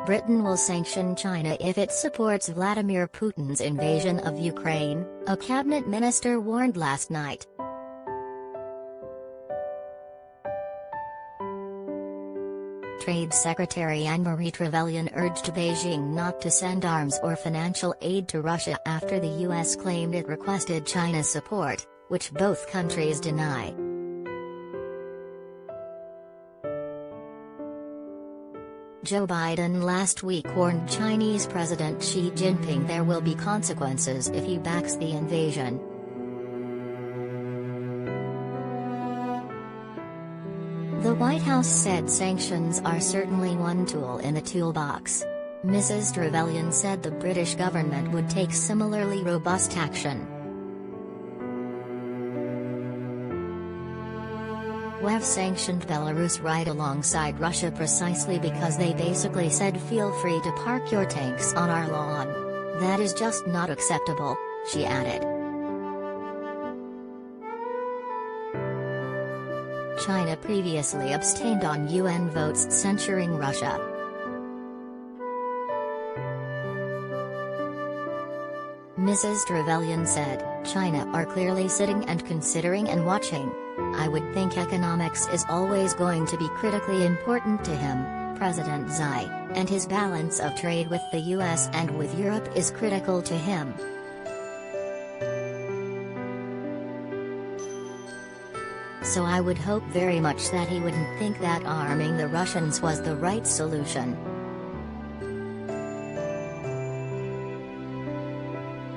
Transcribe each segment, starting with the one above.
Britain will sanction China if it supports Vladimir Putin's invasion of Ukraine, a cabinet minister warned last night. Trade Secretary Anne-Marie Trevelyan urged Beijing not to send arms or financial aid to Russia after the U.S. claimed it requested China's support, which both countries deny. Joe Biden last week warned Chinese President Xi Jinping there will be consequences if he backs the invasion. The White House said sanctions are certainly one tool in the toolbox. Mrs. Trevelyan said the British government would take similarly robust action. We've sanctioned Belarus right alongside Russia precisely because they basically said feel free to park your tanks on our lawn. That is just not acceptable, she added. China previously abstained on UN votes censuring Russia. Mrs. Trevelyan said, China are clearly sitting and considering and watching. I would think economics is always going to be critically important to him, President Xi, and his balance of trade with the US and with Europe is critical to him. So I would hope very much that he wouldn't think that arming the Russians was the right solution.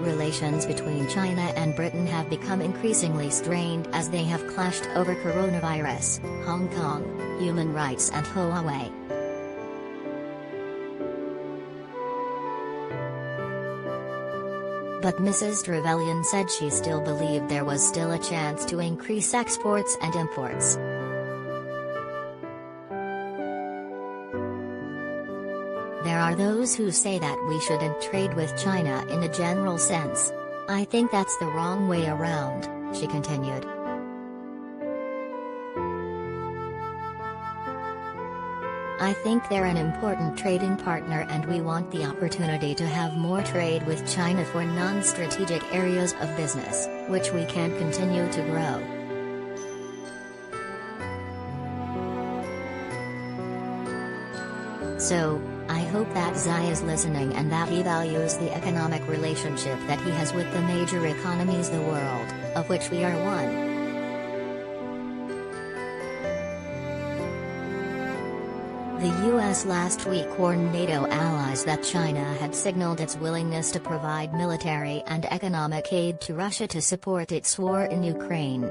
Relations between China and Britain have become increasingly strained as they have clashed over coronavirus, Hong Kong, human rights and Huawei. But Mrs. Trevelyan said she still believed there was still a chance to increase exports and imports. There are those who say that we shouldn't trade with China in a general sense. I think that's the wrong way around, she continued. I think they're an important trading partner and we want the opportunity to have more trade with China for non-strategic areas of business, which we can continue to grow. So, I hope that Xi is listening and that he values the economic relationship that he has with the major economies of the world, of which we are one. The U.S. last week warned NATO allies that China had signaled its willingness to provide military and economic aid to Russia to support its war in Ukraine.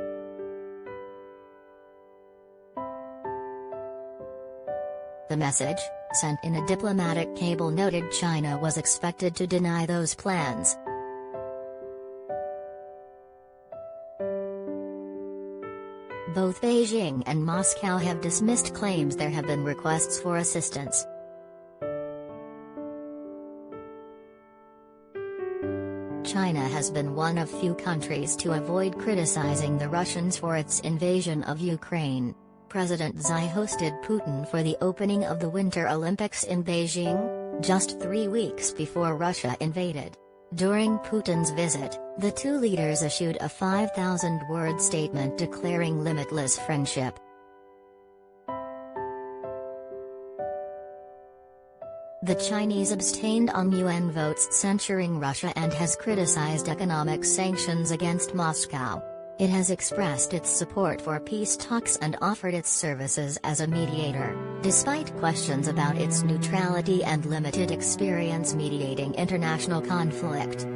The message, sent in a diplomatic cable, noted China was expected to deny those plans. Both Beijing and Moscow have dismissed claims there have been requests for assistance. China has been one of few countries to avoid criticizing the Russians for its invasion of Ukraine. President Xi hosted Putin for the opening of the Winter Olympics in Beijing, just 3 weeks before Russia invaded. During Putin's visit, the two leaders issued a 5,000-word statement declaring limitless friendship. The Chinese abstained on UN votes censuring Russia and has criticized economic sanctions against Moscow. It has expressed its support for peace talks and offered its services as a mediator, despite questions about its neutrality and limited experience mediating international conflict.